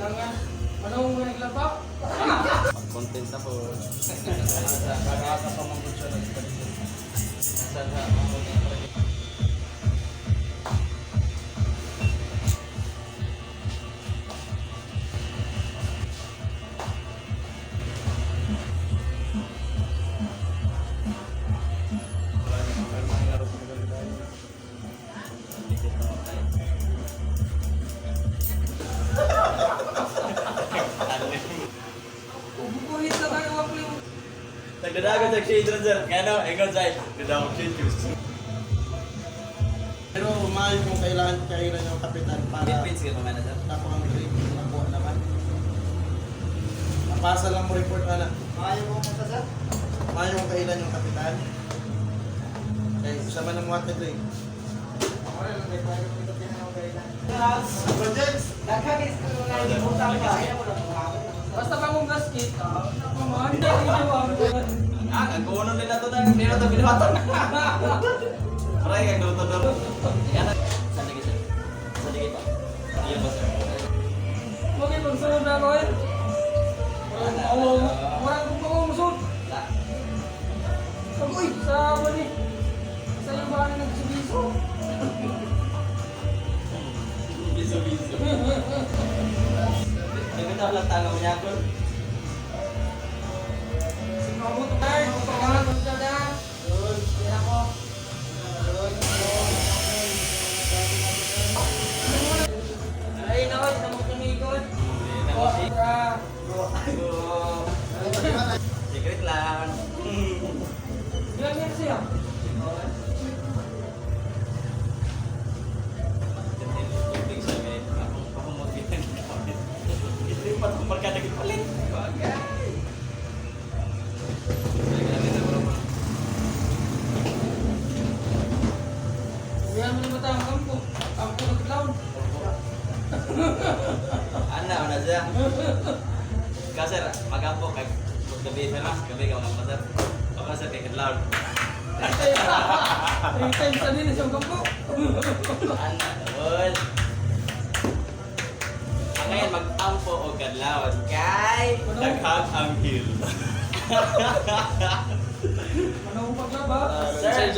Kailangan. Anong naglaba? Content na po. Kakaasa pa mga siya ng pagkakas. Sana ako na Ubukuhin sa tayo ako yung... nagdadago sa shade ron sir. Kaya no, ingon sa'yo. Nagdadago shade juice. Pero mahal kung kailan yung kapitan para Bitbits ka naman na sir. ako ang grade nakuha naman. Napasa lang mo report na. Ayaw mo sa sir? Mahal kung kailan yung kapitan. Okay, sama ng mga ito eh. Okay lang, may pwede mo ito pinakakailan. Nakagis ko na yung utang ka. Basta pa mong gasket, mamahanda yung jawaban. Nagkuno nila to na. Hindi na to binuhatan. Maray kang luto doon. Yan na. Saan lagi sir? Saan lagi pa? Iyan ba sir? Bakit magsunod na ako eh? Walang kong mamusod. Agoy, sa bali. Sa iyo ba ka nagsubiso? Biso-biso. Nagkita lang tangaw niya ko. Sinabot ko tayo. Pangalan ko siya na. Kaya ko. Ay, nakoy, sa mga tumikot. Kontra. Secret lang. Ilan yan siya? Tubig sa may akong pahamotin. Ito yung patong barkada palit. Bagay. Uwihan mo na ba tayo ang kampo? Kampo nag-clown. Ana, una siya. Kasi magampo kay gabi mas gabi ka magpasar. Papasar kay Kadlaw. 3 times na din isang kampo. Ana, doon. Ang ngayon magtampo o Kadlaw. Kay daghang ang hill. Ano ang paglaba? Sir,